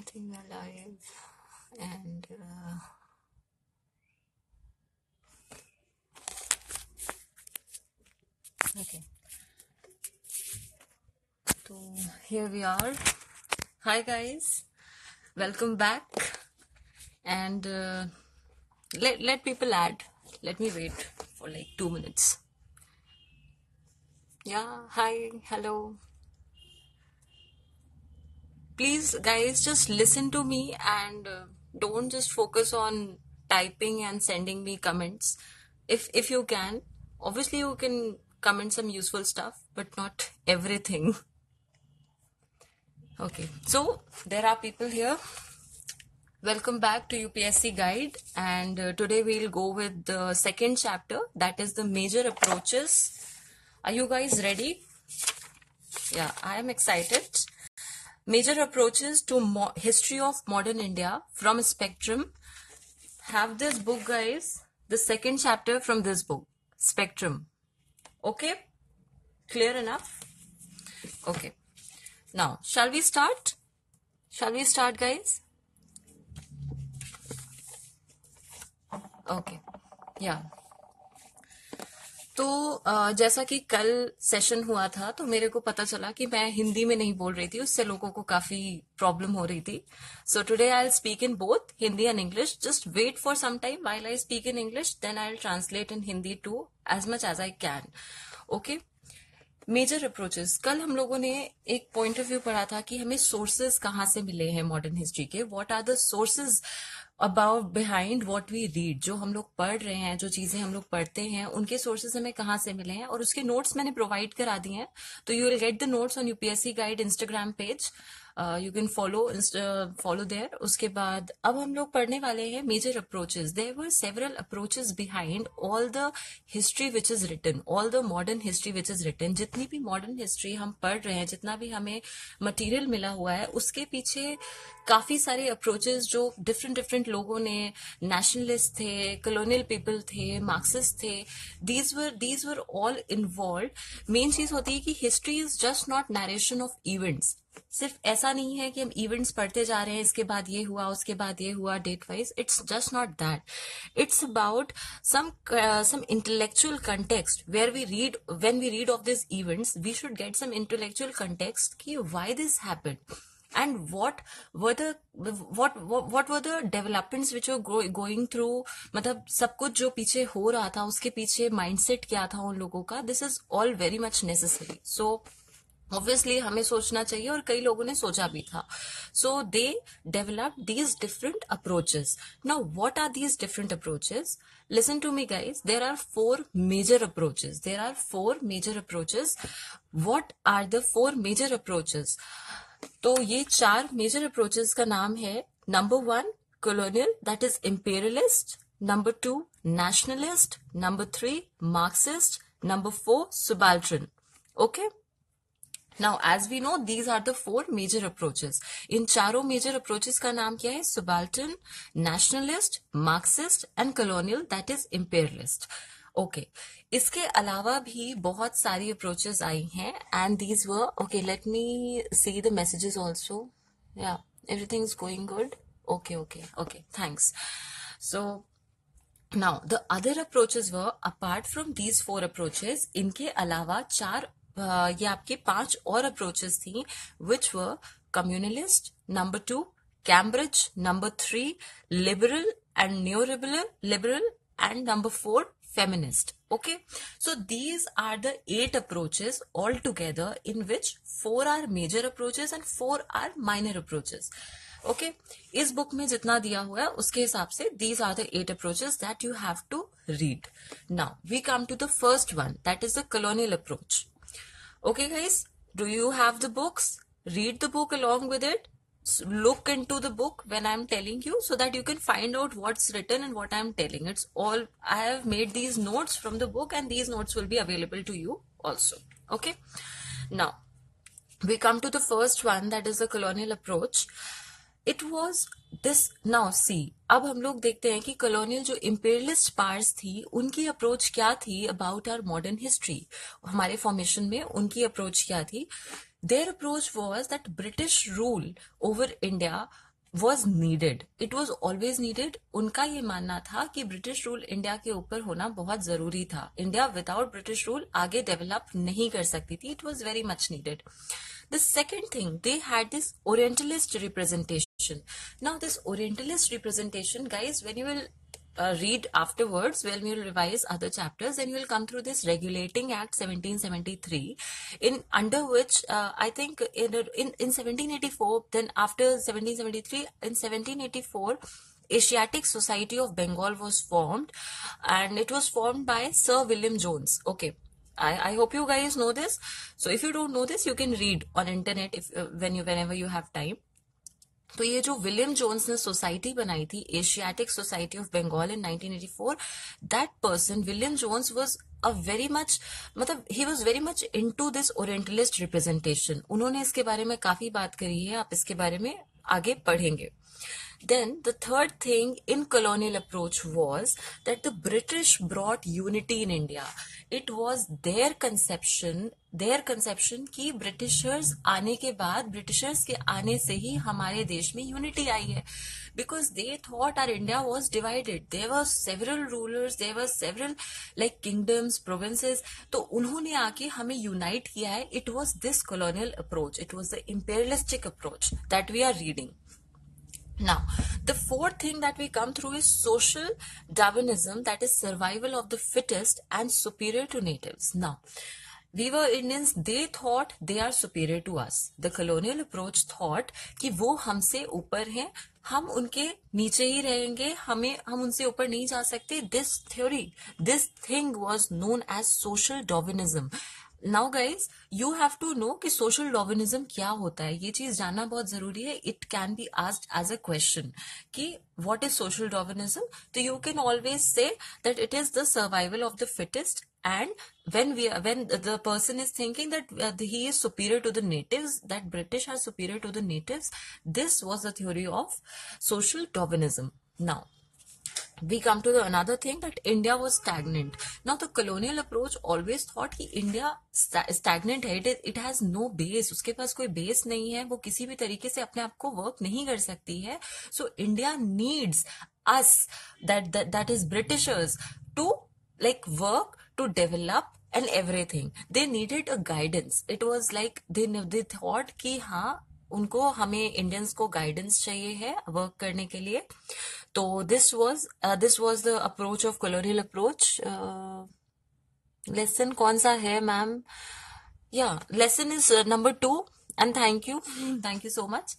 I think we're live and okay. So here we are. Hi guys, welcome back. And let people add. Let me wait for like 2 minutes. Yeah. Hi. Hello. Please, guys, just listen to me and don't just focus on typing and sending me comments. If you can, obviously you can comment some useful stuff, but not everything. Okay, so there are people here. Welcome back to UPSC Guide, and today we'll go with the second chapter, that is the major approaches. Are you guys ready? Yeah, I am excited. Major approaches to history of modern India from Spectrum. Have this book, guys, the second chapter from this book, Spectrum. Okay, clear enough? Okay, now shall we start? Shall we start, guys? Okay या तो जैसा कि कल session हुआ था तो मेरे को पता चला कि मैं हिंदी में नहीं बोल रही थी, उससे लोगों को काफी प्रॉब्लम हो रही थी. So today I will speak in both Hindi and English. Just wait for some time while I speak in English, then I will translate in Hindi to as much as I can. Okay, major approaches. कल हम लोगों ने एक point of view पढ़ा था कि हमें sources कहाँ से मिले हैं मॉडर्न हिस्ट्री के. What are the sources about behind what we read. जो हम लोग पढ़ रहे हैं, जो चीजें हम लोग पढ़ते हैं, उनके सोर्सेज हमें कहाँ से मिले हैं, और उसके नोट्स मैंने प्रोवाइड करा दिए हैं. तो you will get the notes on UPSC guide Instagram page. You can follow there. उसके बाद अब हम लोग पढ़ने वाले हैं major approaches. There were several approaches behind all the history which is written, all the modern history which is written. जितनी भी मॉडर्न हिस्ट्री हम पढ़ रहे हैं, जितना भी हमें मटेरियल मिला हुआ है, उसके पीछे काफी सारे अप्रोचेस जो डिफरेंट डिफरेंट लोगों ने, नेशनलिस्ट थे, कॉलोनियल पीपल थे, मार्क्सिस्ट थे, these were all involve. Main चीज होती है कि history is just not narration of events. सिर्फ ऐसा नहीं है कि हम इवेंट्स पढ़ते जा रहे हैं, इसके बाद ये हुआ, उसके बाद ये हुआ, date wise. It's just not that. It's about some intellectual context where when we read of these events, we should get some intellectual context ki why this happened and what were the developments which were going through. मतलब सब कुछ जो पीछे हो रहा था, उसके पीछे माइंडसेट क्या था उन लोगों का. This is all very much necessary. So obviously हमें सोचना चाहिए, और कई लोगों ने सोचा भी था. So they develop these different approaches. Now what are these different approaches? Listen to me guys. There are 4 major approaches. There are 4 major approaches. What are the 4 major approaches? तो ये 4 मेजर अप्रोचेस का नाम है. Number 1 colonial, that is imperialist. Number 2 nationalist. Number 3 Marxist. Number 4 subaltern. Okay. Now, as we know, these are the 4 major approaches. इन चारों major approaches का नाम क्या है? Subaltern, nationalist, Marxist and colonial, that is imperialist. Okay. इसके अलावा भी बहुत सारी approaches आई हैं, and these were, okay, let me see the messages also. Yeah, everything is going good. Okay, thanks. So, now the other approaches were, apart from these 4 approaches, इनके अलावा 4 ये आपके 5 और अप्रोचेस थी, which were communalist, number 2 Cambridge, number 3 liberal and neo-liberal, and number 4 feminist. Okay, so these are the 8 approaches altogether, in which 4 are major approaches and 4 are minor approaches. Okay, इस book में जितना दिया हुआ है उसके हिसाब से these are the 8 approaches that you have to read. Now we come to the first one, that is the colonial approach. Okay guys, do you have the books? Read the book along with it. Look into the book when I'm telling you, so that you can find out what's written and what I'm telling. It's all, I have made these notes from the book, and these notes will be available to you also. Okay, now we come to the first one, that is the colonial approach. It was this. Now see, अब हम लोग देखते हैं कि colonial जो imperialist powers थी, उनकी approach क्या थी about our modern history. हमारे formation में उनकी approach क्या थी? Their approach was that British rule over India was needed. It was always needed. उनका ये मानना था कि ब्रिटिश रूल इंडिया के ऊपर होना बहुत जरूरी था. इंडिया विदाउट ब्रिटिश रूल आगे डेवलप नहीं कर सकती थी. It was very much needed. The second thing, they had this Orientalist representation. Now this Orientalist representation, guys, when you will read afterwards, when we will revise other chapters, then you will come through this Regulating Act 1773, in under which I think in 1784, then after 1773, in 1784, Asiatic Society of Bengal was formed, and it was formed by Sir William Jones. Okay. I hope you guys know this. So if you don't know this, you can read on internet if whenever you have time. तो ये जो William Jones ने society बनाई थी, Asiatic society of Bengal in 1984, that person William Jones was a very much, मतलब he was very much into this orientalist representation. उन्होंने इसके बारे में काफी बात करी है, आप इसके बारे में आगे पढ़ेंगे. Then the third thing in colonial approach was that the British brought unity in India. It was their conception कि ब्रिटिशर्स आने के बाद, ब्रिटिशर्स के आने से ही हमारे देश में यूनिटी आई है. Because they thought our India was divided. There were several rulers, there were several like kingdoms, provinces. तो उन्होंने आके हमें unite किया है. It was this colonial approach. It was the imperialistic approach that we are reading. Now, the fourth thing that we come through is social Darwinism, that is survival of the fittest and superior to natives. Now, we were Indians, they thought they are superior to us. The colonial approach thought कि वो हमसे ऊपर हैं, हम उनके नीचे ही रहेंगे, हम उनसे ऊपर नहीं जा सकते. This thing was known as social Darwinism. Now guys, you have to know कि सोशल डॉर्विनिज्म क्या होता है. ये चीज जानना बहुत जरूरी है. It can be asked as a question कि व्हाट इज सोशल डॉर्विनिज्म. तो you can always say that it is the survival of the fittest, and when the person is thinking that he is superior to the natives, that British are superior to the natives, this was the theory of social Darwinism. Now we come to the another thing, that India was stagnant. Now the colonial approach always thought कि India stagnant है, it has no base, उसके पास कोई base नहीं है, वो किसी भी तरीके से अपने आप को work नहीं कर सकती है. So India needs us, that is Britishers, to like work, to develop and everything. They needed a guidance. It was like they thought कि हाँ, उनको हमें इंडियंस को गाइडेंस चाहिए है वर्क करने के लिए. तो this was the approach of colonial approach. Lesson कौन सा है मैम? या lesson is number 2. And thank you so much.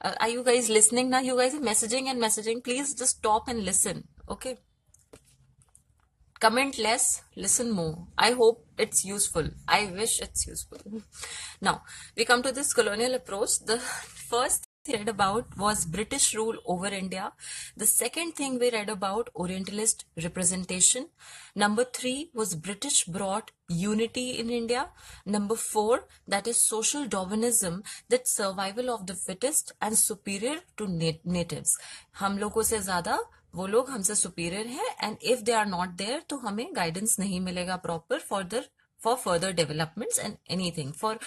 Are you guys listening now? You guys are messaging and messaging. Please just stop and listen. Okay. Comment less, listen more. I hope it's useful. I wish it's useful. Now, we come to this colonial approach. The first thing we read about was British rule over India. The second thing we read about Orientalist representation. Number 3 was British brought unity in India. Number 4, that is social Darwinism, that survival of the fittest and superior to natives. हम लोगों से ज्यादा वो लोग हमसे superior हैं, and if they are not there तो हमें गाइडेंस नहीं मिलेगा proper for further developments and anything. For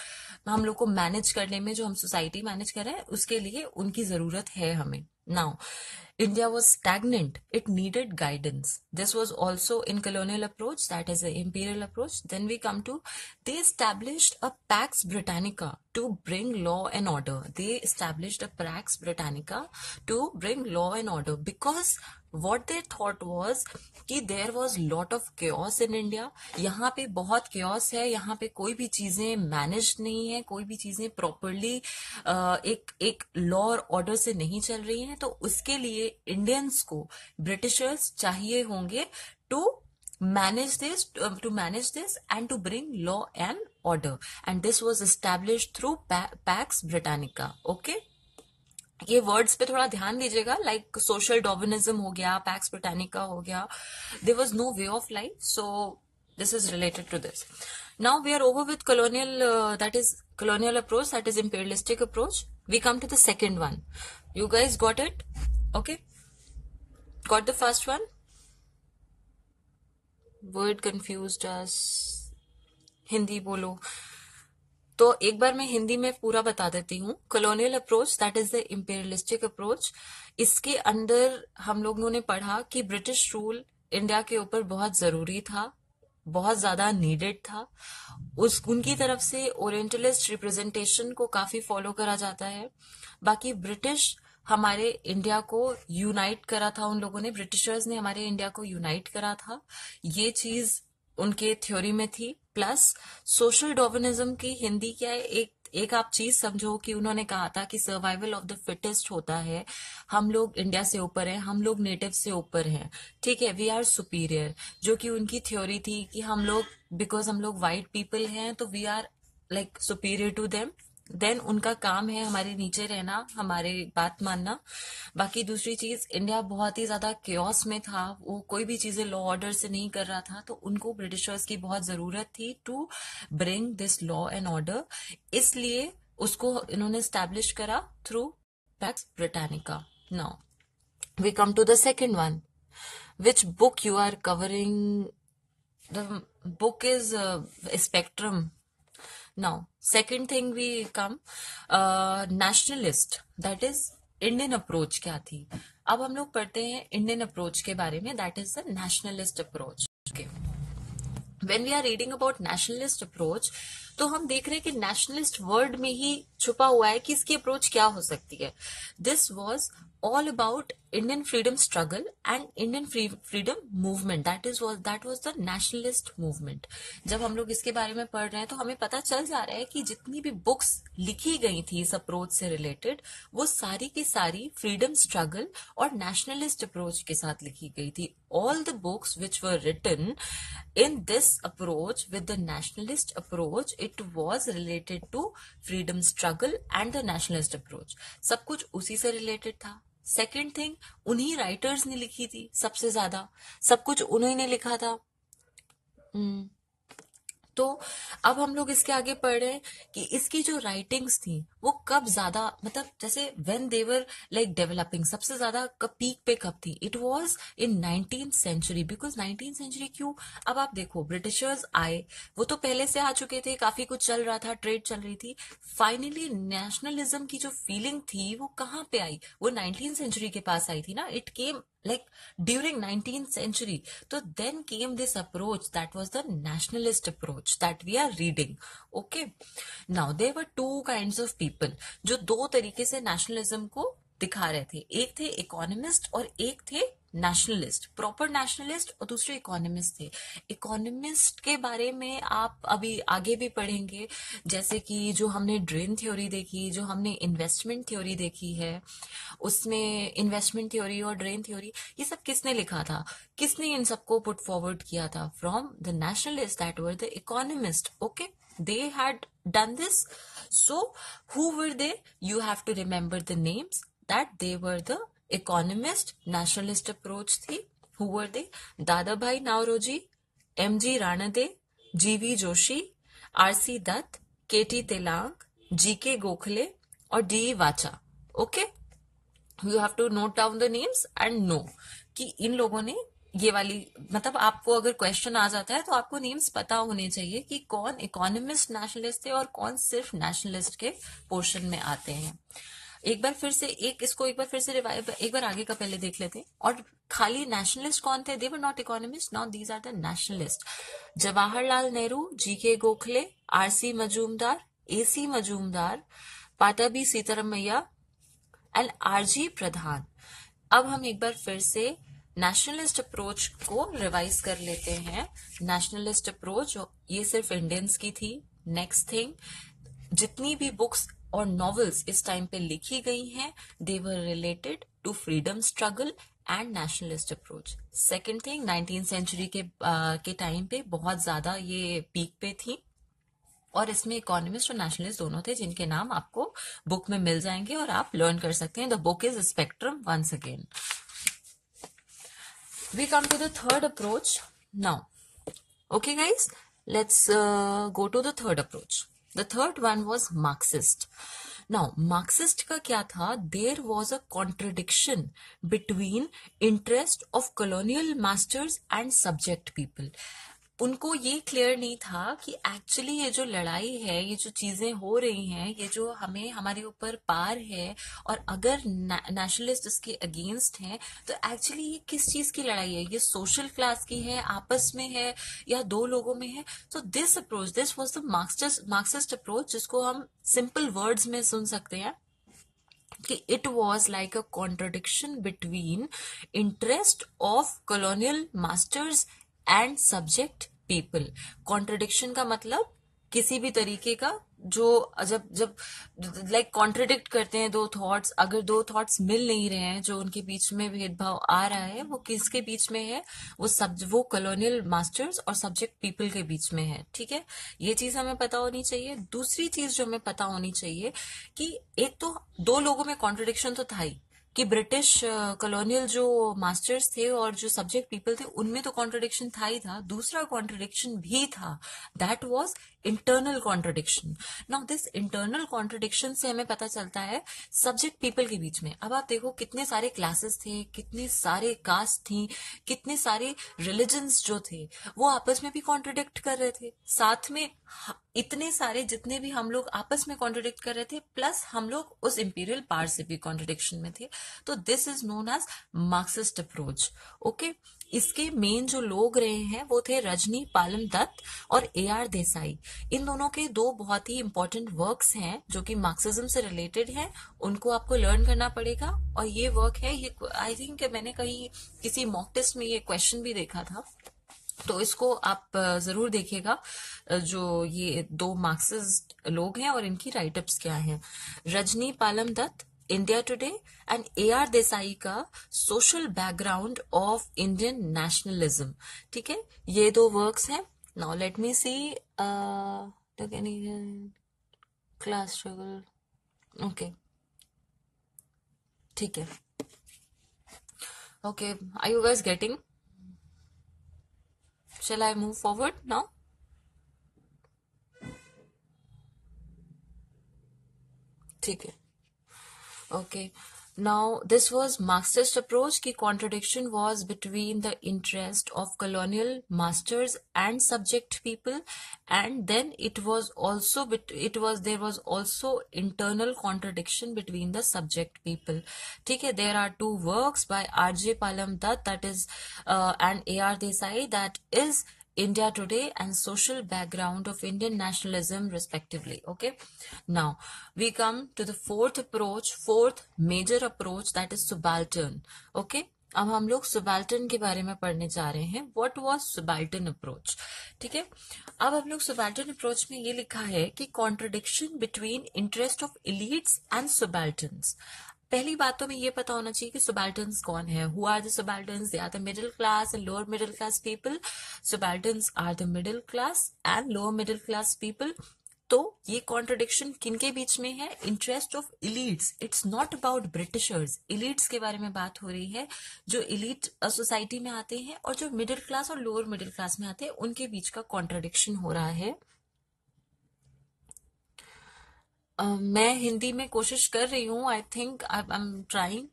हम लोग को मैनेज करने में, जो हम सोसाइटी मैनेज कर रहे हैं उसके लिए उनकी जरूरत है हमें. Now India was stagnant. It needed guidance. This was also in colonial approach, that is the imperial approach. Then we come to, they established a Pax Britannica to bring law and order. They established a Pax Britannica to bring law and order because what they thought was कि there was lot of chaos in India. यहाँ पे बहुत chaos है, यहाँ पे कोई भी चीजें मैनेज नहीं है, कोई भी चीजें प्रॉपरली एक लॉ और ऑर्डर से नहीं चल रही हैं. तो उसके लिए इंडियंस को ब्रिटिशर्स चाहिए होंगे to manage this and to bring law and order, and this was established through Pax Britannica. Okay, ये वर्ड्स पे थोड़ा ध्यान दीजिएगा. लाइक सोशल डॉर्विनिज्म हो गया, पैक्स ब्रिटानिका हो गया. There was no way of life, so this is related to this. Now we are over with colonial, that is colonial approach, that is imperialistic approach. We come to the second one. You guys got it? Okay, got the first one? Word confused us. Hindi बोलो. तो एक बार मैं हिंदी में पूरा बता देती हूँ. Colonial approach, that is the imperialistic approach. इसके अंदर हम लोगों ने पढ़ा कि ब्रिटिश रूल इंडिया के ऊपर बहुत जरूरी था, बहुत ज्यादा नीडेड था. उनकी तरफ से ओरिएंटलिस्ट रिप्रेजेंटेशन को काफी फॉलो करा जाता है. बाकी ब्रिटिश हमारे इंडिया को यूनाइट करा था, उन लोगों ने, ब्रिटिशर्स ने हमारे इंडिया को यूनाइट करा था. ये चीज उनके थ्योरी में थी. प्लस सोशल डॉर्विनिज्म की हिंदी क्या है, एक आप चीज समझो कि उन्होंने कहा था कि सर्वाइवल ऑफ द फिटेस्ट होता है. हम लोग इंडिया से ऊपर हैं, हम लोग नेटिव से ऊपर हैं, ठीक है, वी आर सुपीरियर. जो कि उनकी थ्योरी थी कि हम लोग, बिकॉज हम लोग वाइट पीपल हैं, तो we are like superior to them. Then उनका काम है हमारे नीचे रहना, हमारे बात मानना. बाकी दूसरी चीज, इंडिया बहुत ही ज्यादा क्योस में था, वो कोई भी चीजें लॉ ऑर्डर से नहीं कर रहा था, तो उनको ब्रिटिशर्स की बहुत जरूरत थी to bring this law and order. इसलिए उसको इन्होंने स्टैब्लिश करा through Pax Britannica. Now we come to the second one. Which book you are covering? The book is spectrum. Now, second thing we come, nationalist, that is Indian approach क्या थी. अब हम लोग पढ़ते हैं इंडियन अप्रोच के बारे में, that is the nationalist approach. When we are reading about nationalist approach, तो हम देख रहे हैं कि नेशनलिस्ट वर्ड में ही छुपा हुआ है कि इसकी अप्रोच क्या हो सकती है. This was all about Indian freedom struggle and Indian freedom movement. That was the nationalist movement. जब हम लोग इसके बारे में पढ़ रहे हैं तो हमें पता चल जा रहा है कि जितनी भी बुक्स लिखी गई थी इस अप्रोच से रिलेटेड, वो सारी की सारी फ्रीडम स्ट्रगल और नेशनलिस्ट अप्रोच के साथ लिखी गई थी. All the books which were written in this approach with the nationalist approach, it was related to freedom struggle and the nationalist approach. सब कुछ उसी से related था. सेकेंड थिंग, उन्हीं राइटर्स ने लिखी थी सबसे ज्यादा, सब कुछ उन्हीं ने लिखा था. तो अब हम लोग इसके आगे पढ़ रहे हैं कि इसकी जो राइटिंग्स थी वो कब ज्यादा, मतलब जैसे when they were like developing, सबसे ज्यादा पीक पे कब थी. It was in 19th century. Because 19th century क्यों? अब आप देखो, ब्रिटिशर्स आए, वो तो पहले से आ चुके थे, काफी कुछ चल रहा था, ट्रेड चल रही थी. फाइनली नेशनलिज्म की जो फीलिंग थी वो कहाँ पे आई? वो 19th सेंचुरी के पास आई थी ना. It came like during 19th century. So then came this approach, that was the nationalist approach that we are reading. Okay, now there were two kinds of people जो दो तरीके से nationalism को दिखा रहे थे. एक थे इकोनॉमिस्ट और एक थे नेशनलिस्ट, प्रॉपर नेशनलिस्ट, और दूसरे इकोनॉमिस्ट थे. इकोनॉमिस्ट के बारे में आप अभी आगे भी पढ़ेंगे, जैसे कि जो हमने ड्रेन थ्योरी देखी, जो हमने इन्वेस्टमेंट थ्योरी देखी है, उसमें इन्वेस्टमेंट थ्योरी और ड्रेन थ्योरी, ये सब किसने लिखा था, किसने इन सबको पुट फॉरवर्ड किया था? From the nationalist, that were the economist. Okay, they had done this. So who were they? You have to remember the names, that they were the economist. nationalist approach थी. Who were they? Dadabhai Naoroji, M.G. Ranade, G.V. Joshi, R.C. Dutt, K.T. Telang, G.K. Gokhale और D.E. Wacha. Okay, you have to note down the names and know कि इन लोगों ने ये वाली, मतलब आपको अगर क्वेश्चन आ जाता है तो आपको नेम्स पता होने चाहिए कि कौन इकोनॉमिस्ट नेशनलिस्ट थे और कौन सिर्फ नेशनलिस्ट के पोर्शन में आते हैं. एक बार फिर से रिवाइव, एक बार आगे का पहले देख लेते हैं. और खाली नेशनलिस्ट कौन थे? They were not economist. Now these are the nationalist. Jawaharlal Nehru, G.K. Gokhale, R.C. Majumdar, A.C. Majumdar, Pattabhi Sitaramayya and R.G. Pradhan. अब हम एक बार फिर से नेशनलिस्ट अप्रोच को रिवाइज कर लेते हैं. नेशनलिस्ट अप्रोच ये सिर्फ इंडियंस की थी. नेक्स्ट थिंग, जितनी भी बुक्स और नॉवेल्स इस टाइम पे लिखी गई हैं, they were related to freedom struggle and nationalist approach. Second thing, 19th century के टाइम पे बहुत ज्यादा ये पीक पे थी, और इसमें इकोनॉमिस्ट और नेशनलिस्ट दोनों थे, जिनके नाम आपको बुक में मिल जाएंगे और आप लर्न कर सकते हैं. The book is spectrum once again. We come to the third approach now. Okay guys, let's go to the third approach. The third one was Marxist. Now Marxist का क्या था? There was a contradiction between interest of colonial masters and subject people. उनको ये clear नहीं था कि actually ये जो लड़ाई है, ये जो चीजें हो रही हैं, ये जो हमें हमारे ऊपर पार है, और अगर नेशनलिस्ट इसके अगेंस्ट हैं, तो एक्चुअली ये किस चीज की लड़ाई है? ये सोशल क्लास की है, आपस में है, या दो लोगों में है? तो this approach, this was the Marxist approach, जिसको हम सिंपल वर्ड्स में सुन सकते हैं कि it was like a contradiction between interest of colonial masters and subject people. Contradiction का मतलब किसी भी तरीके का जो जब जब लाइक कॉन्ट्रडिक्ट करते हैं दो थॉट्स, अगर दो थॉट्स मिल नहीं रहे हैं, जो उनके बीच में भेदभाव आ रहा है, वो किसके बीच में है? वो कॉलोनियल मास्टर्स और सब्जेक्ट पीपल के बीच में है। ठीक है, ये चीज हमें पता होनी चाहिए। दूसरी चीज जो हमें पता होनी चाहिए कि एक तो दो लोगों में कॉन्ट्रडिक्शन तो था ही, कि ब्रिटिश कॉलोनियल जो मास्टर्स थे और जो सब्जेक्ट पीपल थे, उनमें तो कॉन्ट्रडिक्शन था ही था। दूसरा कॉन्ट्रडिक्शन भी था, that was internal contradiction. Now this internal contradiction से हमें पता चलता है सब्जेक्ट पीपल के बीच में। अब आप देखो कितने सारे क्लासेस थे, कितने सारे कास्ट थी, कितने सारे रिलीजन्स जो थे, वो आपस में भी कॉन्ट्रडिक्ट कर रहे थे। साथ में इतने सारे जितने भी हम लोग आपस में कॉन्ट्रडिक्ट कर रहे थे, प्लस हम लोग उस इंपीरियल पावर से भी कॉन्ट्रडिक्शन में थे। तो this is known as Marxist approach. Okay, इसके मेन जो लोग रहे हैं वो थे रजनी पालन दत्त और AR देसाई। इन दोनों के दो बहुत ही इंपॉर्टेंट वर्क्स हैं जो कि मार्क्सिज्म से रिलेटेड हैं, उनको आपको लर्न करना पड़ेगा। और ये वर्क है, ये आई थिंक मैंने कहीं किसी मॉक टेस्ट में ये क्वेश्चन भी देखा था, तो इसको आप जरूर देखिएगा। जो ये दो मार्क्सिस्ट लोग हैं और इनकी राइटअप्स क्या हैं। Rajni Palme Dutt, India today, and AR Desai का social background of Indian nationalism. ठीक है, ये दो वर्क्स हैं। Now let me see class struggle. Okay, ठीक है। Okay, are you guys getting? Shall I move forward now? ठीक है। Okay. Now, this was Marxist approach ki contradiction was between the interest of colonial masters and subject people, and then there was also internal contradiction between the subject people. ठीक है, there are two works by R.J. Palam Dutt, that is, and A.R. Desai, that is India Today and Social Background of Indian Nationalism, respectively. Okay, now we come to the fourth major approach, that is subaltern. Okay, अब हम लोग subaltern के बारे में पढ़ने जा रहे हैं. What was subaltern approach? ठीक है, अब हम लोग subaltern approach में ये लिखा है कि contradiction between interest of elites and subalterns. पहली बात तो हमें ये पता होना चाहिए कि subalterns कौन है. Who are the subalterns? They are the middle class and lower middle class people. Subalterns are the middle class and lower middle class people. तो ये कॉन्ट्रडिक्शन किनके बीच में है? Interest of elites. It's not about Britishers. Elites के बारे में बात हो रही है, जो इलीट सोसाइटी में आते हैं और जो मिडिल क्लास और लोअर मिडिल क्लास में आते हैं, उनके बीच का कॉन्ट्रडिक्शन हो रहा है. मैं हिंदी में कोशिश कर रही हूँ. I think I am trying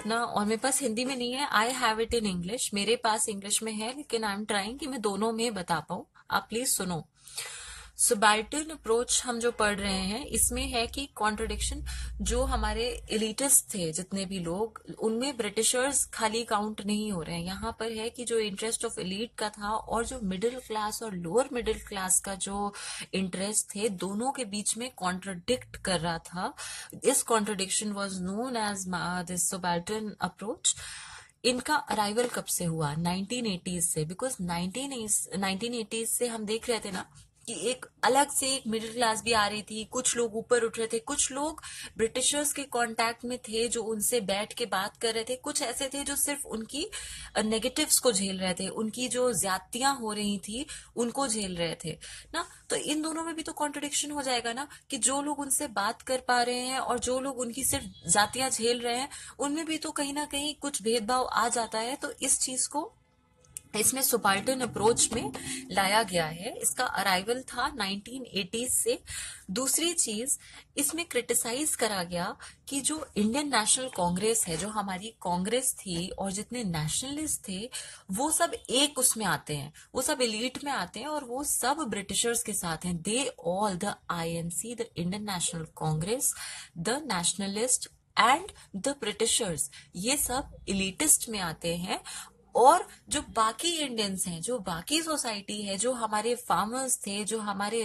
ना, और मेरे पास हिंदी में नहीं है. I have it in English. मेरे पास इंग्लिश में है, लेकिन आई एम ट्राइंग कि मैं दोनों में बता पाऊं. आप प्लीज सुनो. सबाल्टर्न अप्रोच हम जो पढ़ रहे हैं, इसमें है कि कॉन्ट्रडिक्शन, जो हमारे एलिटिस्ट थे जितने भी लोग, उनमें ब्रिटिशर्स खाली काउंट नहीं हो रहे हैं. यहाँ पर है कि जो इंटरेस्ट ऑफ एलिट का था और जो मिडिल क्लास और लोअर मिडिल क्लास का जो इंटरेस्ट थे, दोनों के बीच में कॉन्ट्रडिक्ट कर रहा था. This contradiction was known as this subaltern approach. इनका अराइवल कब से हुआ? 1980s से. बिकॉज 1980s से हम देख रहे थे ना कि एक अलग से एक मिडिल क्लास भी आ रही थी. कुछ लोग ऊपर उठ रहे थे, कुछ लोग ब्रिटिशर्स के कांटेक्ट में थे जो उनसे बैठ के बात कर रहे थे. कुछ ऐसे थे जो सिर्फ उनकी नेगेटिव्स को झेल रहे थे, उनकी जो ज्यादतियां हो रही थी उनको झेल रहे थे ना. तो इन दोनों में भी तो कॉन्ट्रडिक्शन हो जाएगा ना, कि जो लोग उनसे बात कर पा रहे हैं और जो लोग उनकी सिर्फ जातियां झेल रहे हैं, उनमें भी तो कहीं ना कहीं कुछ भेदभाव आ जाता है. तो इस चीज को इसमें सुबाल्टर्न अप्रोच में लाया गया है। इसका अराइवल था 1980 से। दूसरी चीज, इसमें क्रिटिसाइज करा गया कि जो इंडियन नेशनल कांग्रेस है, जो हमारी कांग्रेस थी और जितने नेशनलिस्ट थे, वो सब एक उसमें आते हैं, वो सब एलीट में आते हैं और वो सब ब्रिटिशर्स के साथ हैं। They all, the INC, the Indian national Congress, the nationalist and the Britishers, ये सब इलीटिस्ट में आते हैं। और जो बाकी इंडियंस हैं, जो बाकी सोसाइटी है, जो हमारे फार्मर्स थे, जो हमारे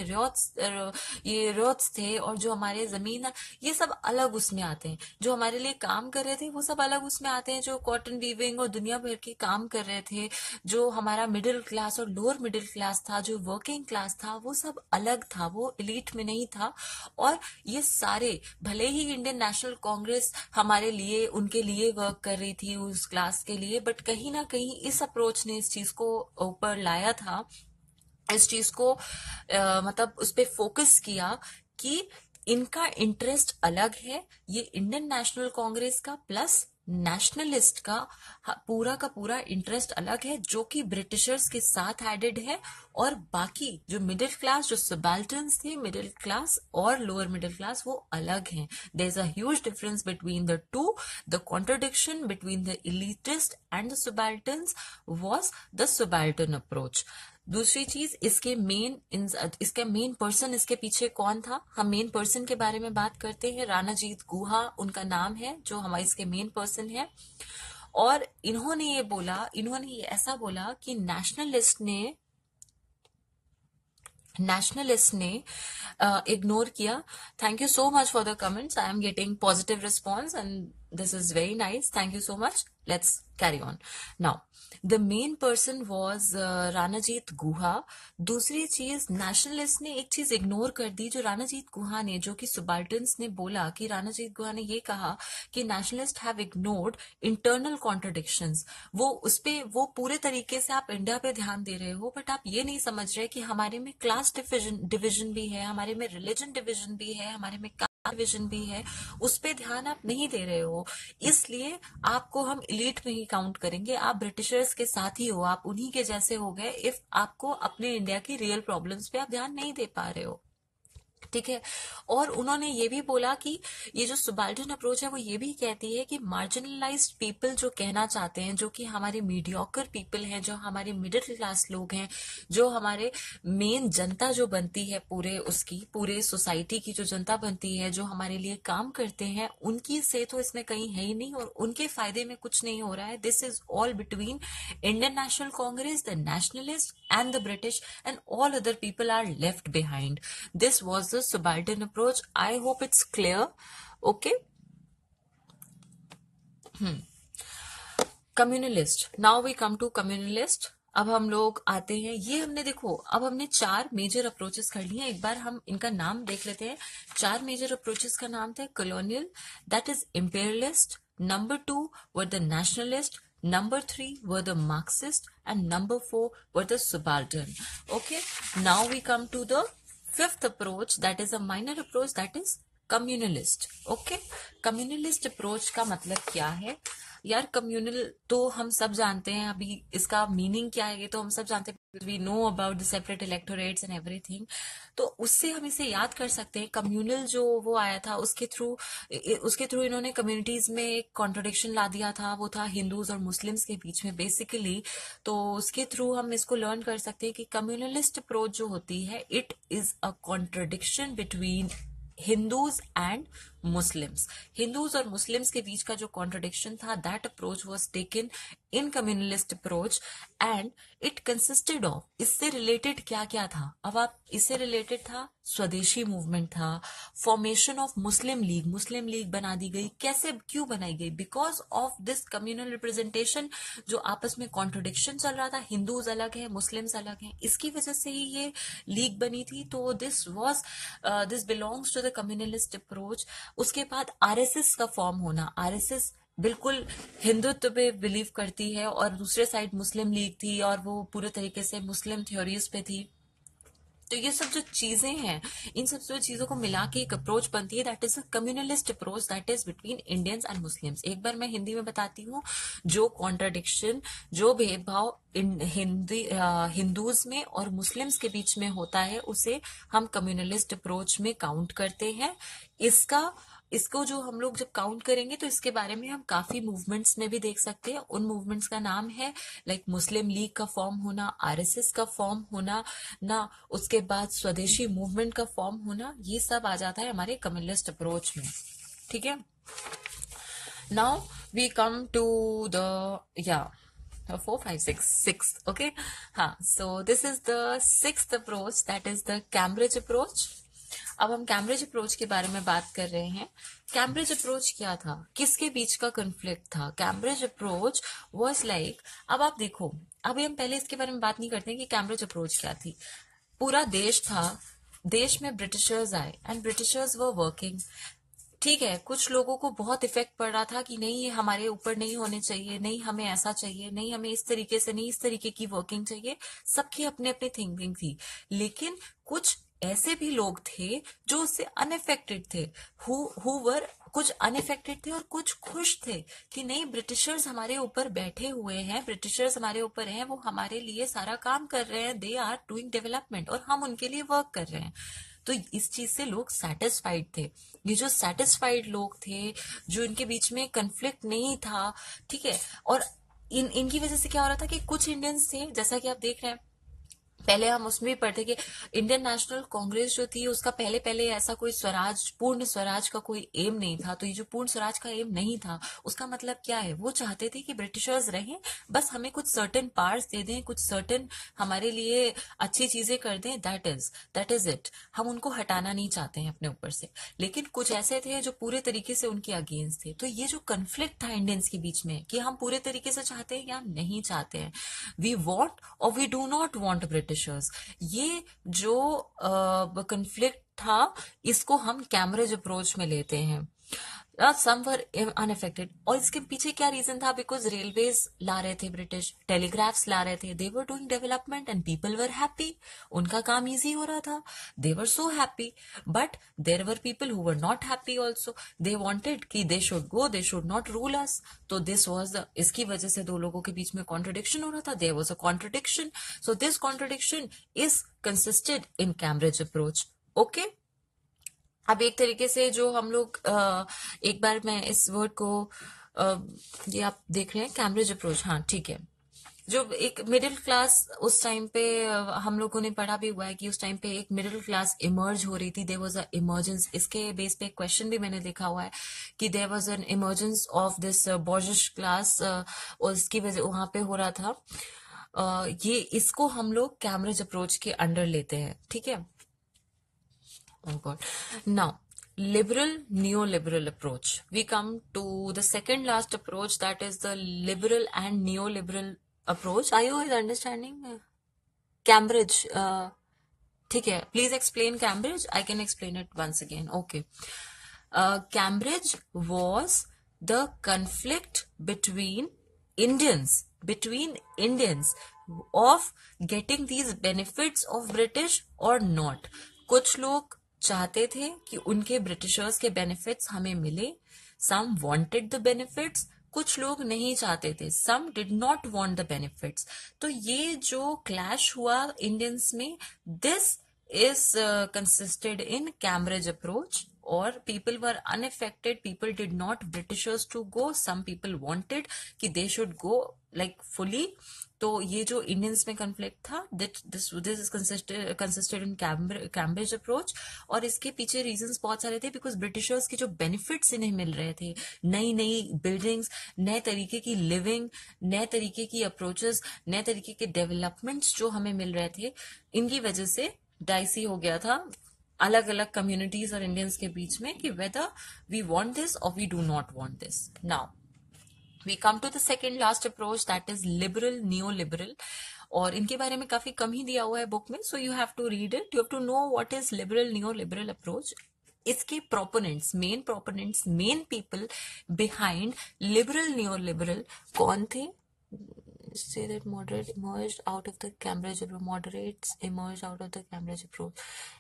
रॉट्स थे, और जो हमारे जमीन, ये सब अलग उसमें आते हैं। जो हमारे लिए काम कर रहे थे वो सब अलग उसमें आते हैं। जो कॉटन वीविंग और दुनिया भर के काम कर रहे थे, जो हमारा मिडिल क्लास और लोअर मिडिल क्लास था, जो वर्किंग क्लास था, वो सब अलग था, वो एलीट में नहीं था। और ये सारे, भले ही इंडियन नेशनल कांग्रेस हमारे लिए, उनके लिए वर्क कर रही थी, उस क्लास के लिए, बट कहीं ना कहीं इस अप्रोच ने इस चीज को ऊपर लाया था, इस चीज को मतलब उस पर फोकस किया कि इनका इंटरेस्ट अलग है। ये इंडियन नेशनल कांग्रेस का प्लस नेशनलिस्ट का पूरा इंटरेस्ट अलग है, जो कि ब्रिटिशर्स के साथ एडेड है। और बाकी जो मिडिल क्लास, जो सबाल्टर्न्स थे, मिडिल क्लास और लोअर मिडिल क्लास, वो अलग हैं। There is a huge difference between the two. The contradiction between the elitist and the subalterns was the subaltern approach. दूसरी चीज, इसके मेन पर्सन इसके पीछे कौन था, हम मेन पर्सन के बारे में बात करते हैं। राणाजीत गुहा उनका नाम है, जो हमारे इसके मेन पर्सन है। और इन्होंने ये ऐसा बोला कि नेशनलिस्ट ने इग्नोर किया। Thank you so much for the comments, I am getting positive response and this is very nice, thank you so much. Let's carry on now. The main person was Ranajit Guha. दूसरी चीज, nationalist ने एक चीज ignore कर दी, जो राणाजीत गुहा ने, जो कि सुबाल्टर्न्स ने बोला कि राणाजीत गुहा ने ये कहा कि nationalist have ignored internal contradictions. वो पूरे तरीके से आप इंडिया पे ध्यान दे रहे हो, बट आप ये नहीं समझ रहे कि हमारे में क्लास डिविजन भी है, हमारे में रिलीजन डिविजन भी है, हमारे में डिविजन भी है, उस पे ध्यान आप नहीं दे रहे हो। इसलिए आपको हम इलीट में ही काउंट करेंगे, आप ब्रिटिशर्स के साथ ही हो, आप उन्हीं के जैसे हो गए, इफ आपको अपने इंडिया की रियल प्रॉब्लम्स पे आप ध्यान नहीं दे पा रहे हो। ठीक है। और उन्होंने ये भी बोला कि ये जो सुबाल्टर्न अप्रोच है, वो ये भी कहती है कि मार्जिनलाइज्ड पीपल जो कहना चाहते हैं, जो कि हमारे मीडियोकर पीपल हैं, जो हमारे मिडिल क्लास लोग हैं, जो हमारे मेन जनता जो बनती है, पूरे सोसाइटी की जो जनता बनती है, जो हमारे लिए काम करते हैं, उनकी से तो इसमें कहीं है ही नहीं, और उनके फायदे में कुछ नहीं हो रहा है। This is all between Indian national Congress, the nationalist and the British, and all other people are left behind. This was the subaltern approach. I hope it's clear. Okay. Communalist. Now we come to communalist. अब हम लोग आते हैं, ये हमने देखो, अब हमने 4 मेजर अप्रोचेस कर लिए हैं। एक बार हम इनका नाम देख लेते हैं। 4 मेजर अप्रोचेस का नाम था colonial, that is imperialist. Number 2 were the nationalist. Number 3 were the Marxist, and number 4 were the subaltern. Okay, now we come to the 5th approach, that is a minor approach, that is communalist. Okay, communalist approach का मतलब क्या है यार? Communal तो हम सब जानते हैं, अभी इसका मीनिंग क्या है ये तो हम सब जानते हैं, we know about the separate electorates and everything. तो उससे हम इसे याद कर सकते हैं। कम्युनल जो वो आया था, उसके थ्रू इन्होंने कम्युनिटीज में एक कॉन्ट्रोडिक्शन ला दिया था, वो था हिंदूज और मुस्लिम्स के बीच में बेसिकली। तो उसके थ्रू हम इसको लर्न कर सकते हैं कि कम्युनलिस्ट अप्रोच जो होती है, it is a contradiction between Hindus and Muslims. Hindus और मुस्लिम्स के बीच का जो कॉन्ट्रडिक्शन था, that approach was taken in communalist approach, and it consisted of, इससे रिलेटेड क्या क्या था? अब आप, इससे रिलेटेड था स्वदेशी मूवमेंट था, फॉर्मेशन ऑफ मुस्लिम लीग बना दी गई। कैसे, क्यों बनाई गई? Because of this communal representation, जो आपस में कॉन्ट्रडिक्शन चल रहा था, हिंदूज अलग है, मुस्लिम्स अलग है, इसकी वजह से ही ये लीग बनी थी। तो this belongs to the communalist approach. उसके बाद आरएसएस का फॉर्म होना। आरएसएस बिल्कुल हिंदुत्व पे बिलीव करती है, और दूसरे साइड मुस्लिम लीग थी, और वो पूरे तरीके से मुस्लिम थ्योरीज पे थी। तो ये सब जो चीजें हैं, इन सब जो चीजों को मिला के एक अप्रोच बनती है, that is a communalist approach, that is between Indians and Muslims. एक बार मैं हिंदी में बताती हूँ, जो कॉन्ट्रडिक्शन, जो भेदभाव हिंदूज में और मुस्लिम्स के बीच में होता है, उसे हम कम्युनलिस्ट अप्रोच में काउंट करते हैं। इसको जो हम लोग जब काउंट करेंगे तो इसके बारे में हम काफी मूवमेंट्स में भी देख सकते हैं। उन मूवमेंट्स का नाम है लाइक मुस्लिम लीग का फॉर्म होना, आरएसएस का फॉर्म होना ना, उसके बाद स्वदेशी मूवमेंट का फॉर्म होना, ये सब आ जाता है हमारे कम्युनलिस्ट अप्रोच में। ठीक है, now we come to the 4 5 6 okay. हाँ, so this is the sixth approach, that is the Cambridge approach. अब हम कैम्ब्रिज अप्रोच के बारे में बात कर रहे हैं। कैम्ब्रिज अप्रोच क्या था, किसके बीच का कॉन्फ्लिक्ट था? कैम्ब्रिज अप्रोच वाज लाइक, अब आप देखो, अभी हम पहले इसके बारे में बात नहीं करते कि कैम्ब्रिज अप्रोच क्या थी। पूरा देश था, देश में ब्रिटिशर्स आए एंड ब्रिटिशर्स वर वर्किंग। ठीक है, कुछ लोगों को बहुत इफेक्ट पड़ रहा था कि नहीं, ये हमारे ऊपर नहीं होने चाहिए, नहीं हमें ऐसा चाहिए, नहीं हमें इस तरीके से, नहीं इस तरीके की वर्किंग चाहिए। सबकी अपने अपने थिंकिंग थी, लेकिन कुछ ऐसे भी लोग थे जो उससे अनइफेक्टेड थे, हु वर कुछ अनइफेक्टेड थे और कुछ खुश थे कि नहीं, ब्रिटिशर्स हमारे ऊपर बैठे हुए हैं, ब्रिटिशर्स हमारे ऊपर हैं, वो हमारे लिए सारा काम कर रहे हैं, दे आर डूइंग डेवलपमेंट और हम उनके लिए वर्क कर रहे हैं। तो इस चीज से लोग सेटिस्फाइड थे। ये जो सेटिस्फाइड लोग थे, जो इनके बीच में कन्फ्लिक्ट नहीं था, ठीक है, और इनकी वजह से क्या हो रहा था कि कुछ इंडियंस थे, जैसा कि आप देख रहे हैं, पहले हम उसमें भी पढ़ते कि इंडियन नेशनल कांग्रेस जो थी, उसका पहले पहले ऐसा कोई स्वराज, पूर्ण स्वराज का कोई एम नहीं था। तो ये जो पूर्ण स्वराज का एम नहीं था, उसका मतलब क्या है? वो चाहते थे कि ब्रिटिशर्स रहें, बस हमें कुछ सर्टेन पावर्स दे दें, कुछ सर्टेन हमारे लिए अच्छी चीजें कर दें, दैट इज इट। हम उनको हटाना नहीं चाहते हैं अपने ऊपर से। लेकिन कुछ ऐसे थे जो पूरे तरीके से उनके अगेंस्ट थे। तो ये जो कन्फ्लिक्ट था इंडियंस के बीच में कि हम पूरे तरीके से चाहते हैं या नहीं चाहते हैं, वी वॉन्ट और we do not want Britishers, ये जो कन्फ्लिक्ट था, इसको हम कैम्ब्रिज अप्रोच में लेते हैं। सम वर अनअफेक्टेड। और इसके पीछे क्या रीजन था? बिकॉज रेलवेज ला रहे थे ब्रिटिश, टेलीग्राफ्स ला रहे थे, they were doing development and people were happy, उनका काम इजी हो रहा था, they were so happy. But there were people who were not happy also, they wanted कि they should go, they should not rule us. तो this was the, इसकी वजह से दो लोगों के बीच में कॉन्ट्रोडिक्शन हो रहा था, there was a contradiction. So this contradiction is consisted in Cambridge approach. Okay, अब एक तरीके से जो हम लोग एक बार मैं इस वर्ड को ये आप देख रहे हैं कैम्ब्रिज अप्रोच, हाँ ठीक है। जो एक मिडिल क्लास उस टाइम पे हम लोगों ने पढ़ा भी हुआ है कि उस टाइम पे एक मिडिल क्लास इमर्ज हो रही थी, देयर वाज अ इमर्जेंस। इसके बेस पे एक क्वेश्चन भी मैंने देखा हुआ है कि there was an emergence of this bourgeois class, और इसकी वजह वहां पे हो रहा था। ये इसको हम लोग कैम्ब्रिज अप्रोच के अंडर लेते हैं, ठीक है। Oh God. Now, liberal neoliberal approach. We come to the second last approach, that is the liberal and neoliberal approach. Are you guys understanding? Cambridge. ठीक है, please explain Cambridge. I can explain it once again. Okay. Cambridge was the conflict between Indians of getting these benefits of British or not. कुछ लोग चाहते थे कि उनके Britishers के benefits हमें मिले, सम वांटेड द बेनिफिट्स, कुछ लोग नहीं चाहते थे, some did not want the benefits. तो ये जो क्लैश हुआ इंडियंस में, this is consisted in Cambridge approach, or people were unaffected, people did not Britishers to go, some people wanted कि they should go like fully। तो ये जो Indians में कन्फ्लिक्ट था, this is consisted in Cambridge approach. और इसके पीछे reasons बहुत सारे थे, बिकॉज ब्रिटिशर्स के जो बेनिफिट्स इन्हें मिल रहे थे, नई नई बिल्डिंग्स, नए तरीके की लिविंग, नए तरीके की अप्रोचेस, नए तरीके के डेवलपमेंट्स जो हमें मिल रहे थे, इनकी वजह से डाइसी हो गया था अलग अलग कम्युनिटीज और इंडियंस के बीच में कि whether we want this or we do not want this. Now we come to the second last approach, that is liberal neoliberal. और इनके बारे में काफी कम ही दिया हुआ है बुक में, so you have to read it, you have to know what is liberal neoliberal approach. इसके proponents, main people behind liberal neoliberal कौन थे? say that moderate emerged out of the Cambridge approach. Moderates emerged out of the Cambridge approach.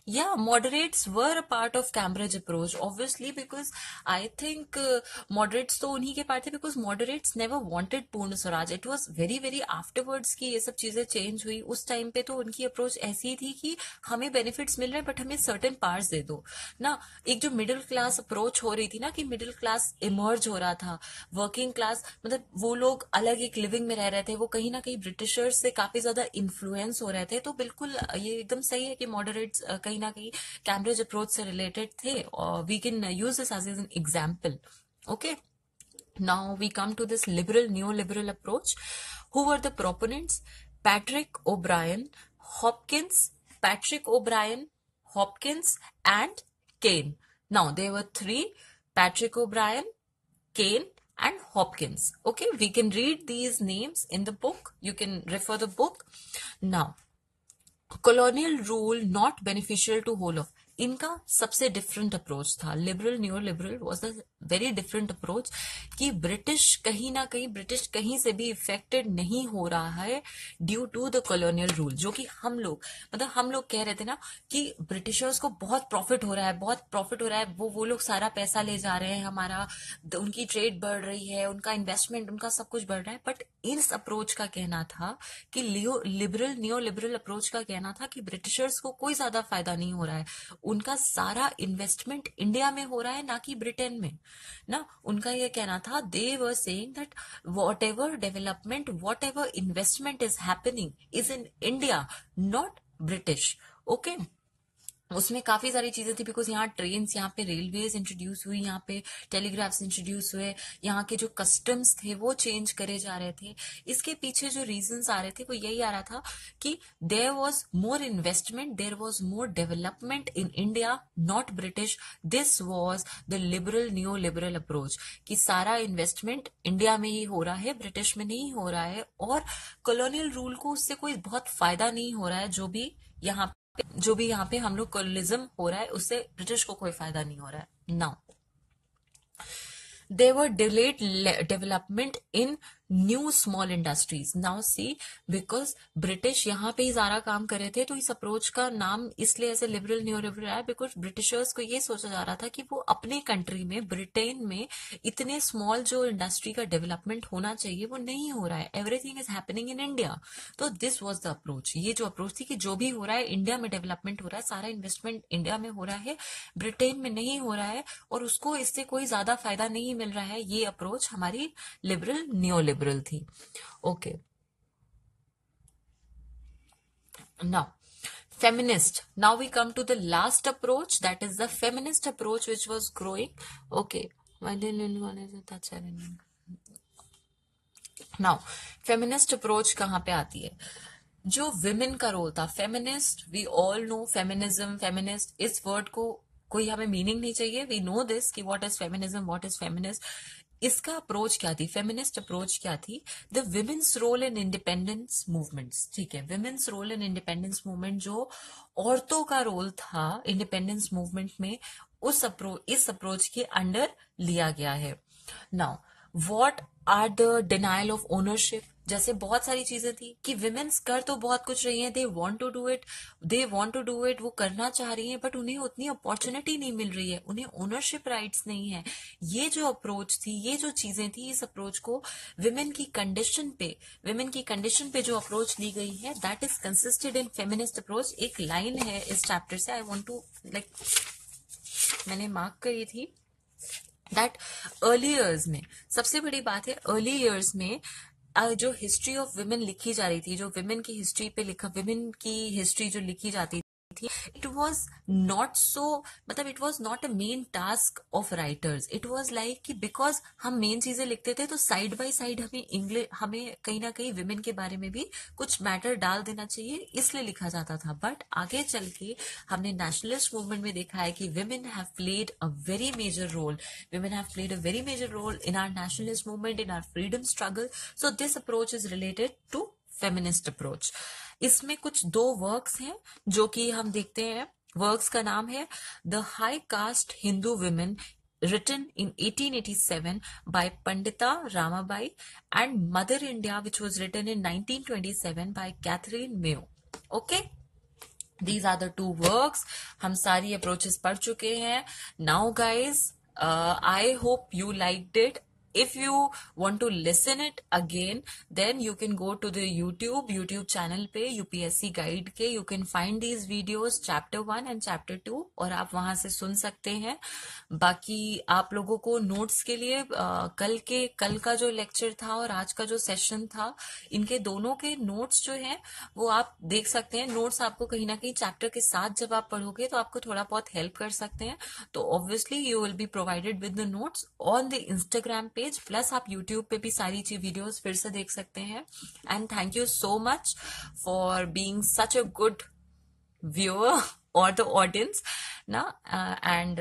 Yeah, moderates were a part of Cambridge approach, obviously, because I think moderates तो उन्हीं के part थे, because moderates never wanted पूर्ण Swaraj. It was very very afterwards कि ये सब चीजें change हुई. उस टाइम पे तो उनकी अप्रोच ऐसी थी कि हमें बेनिफिट्स मिल रहे हैं बट हमें सर्टेन पार्ट्स दे दो ना. एक जो मिडिल क्लास अप्रोच हो रही थी ना, कि मिडिल क्लास इमर्ज हो रहा था, वर्किंग क्लास, मतलब वो लोग अलग एक लिविंग में रह रहे थे, वो कहीं ना कहीं ब्रिटिशर्स से काफी ज्यादा इन्फ्लुएंस हो रहे थे. तो बिल्कुल ये एकदम सही है कि मॉडरेट्स कहीं ना कहीं कैम्ब्रिज अप्रोच से रिलेटेड थे, और we can use this as an example. Okay, now we come to this liberal neoliberal approach. Who were the proponents? Patrick O'Brien, Hopkins, Patrick O'Brien, Hopkins, and Kane. Now there were three: Patrick O'Brien, Kane, and Hopkins. Okay, we can read these names in the book. You can refer the book. Now, colonial rule not beneficial to whole of. इनका सबसे different approach था. Liberal new liberal was the very different approach कि British कहीं ना कहीं, British कहीं से भी इफेक्टेड नहीं हो रहा है due to the colonial rule. जो कि हम लोग, मतलब हम लोग कह रहे थे ना कि ब्रिटिशर्स को बहुत प्रॉफिट हो रहा है, बहुत प्रॉफिट हो रहा है, वो लोग सारा पैसा ले जा रहे हैं हमारा, उनकी ट्रेड बढ़ रही है, उनका इन्वेस्टमेंट, उनका सब कुछ बढ़ रहा है. बट इस अप्रोच का कहना था कि लिबरल न्यू लिबरल अप्रोच का कहना था कि ब्रिटिशर्स को कोई ज्यादा फायदा नहीं हो रहा है, उनका सारा इन्वेस्टमेंट इंडिया में हो रहा है, ना कि ब्रिटेन में ना. उनका यह कहना था, they were saying that whatever development, whatever investment is happening is in India, not British. Okay, उसमें काफी सारी चीजें थी, बिकॉज यहाँ ट्रेन्स, यहाँ पे रेलवेज इंट्रोड्यूस हुई, यहाँ पे टेलीग्राफ्स इंट्रोड्यूस हुए, यहाँ के जो कस्टम्स थे वो चेंज करे जा रहे थे. इसके पीछे जो रीजंस आ रहे थे वो यही आ रहा था कि there was more investment, there was more development in India, not British. This was the liberal new liberal approach कि सारा इन्वेस्टमेंट इंडिया में ही हो रहा है, ब्रिटिश में नहीं हो रहा है, और कॉलोनियल रूल को उससे कोई बहुत फायदा नहीं हो रहा है. जो भी यहाँ पे हम लोग कॉलोनिज्म हो रहा है उससे ब्रिटिश को कोई फायदा नहीं हो रहा है. Now they were delayed development in new small industries. Now see, because British यहाँ पे ही सारा काम कर रहे थे, तो इस अप्रोच का नाम इसलिए ऐसे लिबरल न्यू लिबरल आया, बिकॉज ब्रिटिशर्स को ये सोचा जा रहा था कि वो अपने कंट्री में, ब्रिटेन में, इतने स्मॉल जो इंडस्ट्री का डेवलपमेंट होना चाहिए वो नहीं हो रहा है. Everything is happening in India. तो दिस वाज द अप्रोच. ये जो अप्रोच थी कि जो भी हो रहा है इंडिया में डेवलपमेंट हो रहा है, सारा इन्वेस्टमेंट इंडिया में हो रहा है, ब्रिटेन में नहीं हो रहा है, और उसको इससे कोई ज्यादा फायदा नहीं मिल रहा है. ये अप्रोच हमारी लिबरल न्यू लिबरल थी. Okay, now feminist. Now we come to the last approach, that is the feminist approach which was growing. Okay, why didn't that's now feminist approach कहाँ पे आती है? जो विमेन का रोल था, feminist, we all know feminism, feminist, इस word को कोई हमें मीनिंग नहीं चाहिए. वी नो दिस कि what is feminism, what is feminist. इसका अप्रोच क्या थी, फेमिनिस्ट अप्रोच क्या थी? The women's role in independence movements. ठीक है, women's role in independence movement, जो औरतों का रोल था इंडिपेंडेंस मूवमेंट में, इस अप्रोच के अंडर लिया गया है. Now what are the denial of ownership. जैसे बहुत सारी चीजें थी कि विमेन्स कर तो बहुत कुछ रही हैं, they want to do it, वो करना चाह रही हैं, बट उन्हें उतनी अपॉर्चुनिटी नहीं मिल रही है, उन्हें ओनरशिप राइट्स नहीं है. ये जो अप्रोच थी, ये जो चीजें थी, इस अप्रोच को विमेन की कंडीशन पे जो अप्रोच ली गई है, that is consisted in feminist approach. एक लाइन है इस चैप्टर से, आई वॉन्ट टू मैंने मार्क करी थी, दैट अर्ली ईयर्स में, सबसे बड़ी बात है, अर्ली ईयर्स में जो हिस्ट्री ऑफ विमेन लिखी जा रही थी, जो विमेन की हिस्ट्री पे विमेन की हिस्ट्री जो लिखी जाती थी, इट वॉज नॉट सो, मतलब it was not a main task of writers. It was like कि बिकॉज हम मेन चीजें लिखते थे, तो साइड बाय साइड हमें कहीं ना कहीं विमेन के बारे में भी कुछ मैटर डाल देना चाहिए, इसलिए लिखा जाता था. बट आगे चल के हमने नेशनलिस्ट मूवमेंट में देखा है कि women have played a very major role, in our nationalist movement, in our freedom struggle. So this approach is related to feminist approach. इसमें कुछ दो वर्क्स हैं जो कि हम देखते हैं. वर्क्स का नाम है the high cast Hindu women written in 1887 by Pandita Ramabai, and Mother India, which was written in 1927 by Catherine Mayo. Okay, these are the two works. हम सारी approaches पढ़ चुके हैं. Now guys, I hope you liked it. If you want to listen it again, then you can go to the YouTube channel पे UPSC guide के you can find these videos chapter 1 and chapter 2 और आप वहां से सुन सकते हैं. बाकी आप लोगों को नोट्स के लिए कल का जो लेक्चर था और आज का जो सेशन था, इनके दोनों के नोट्स जो हैं वो आप देख सकते हैं. नोट्स आपको कहीं ना कहीं चैप्टर के साथ जब आप पढ़ोगे तो आपको थोड़ा बहुत हेल्प कर सकते हैं. तो obviously you will be provided with the notes on the Instagram page, plus आप यूट्यूब पे भी सारी वीडियोस फिर से देख सकते हैं. And thank you so much for being such a good viewer or the audience now, and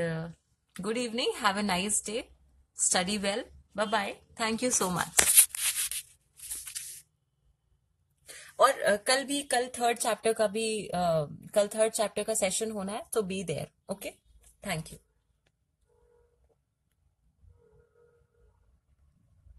good evening, have a nice day, study well, bye bye, thank you so much. और कल third chapter का session होना है, तो be there. Okay, thank you.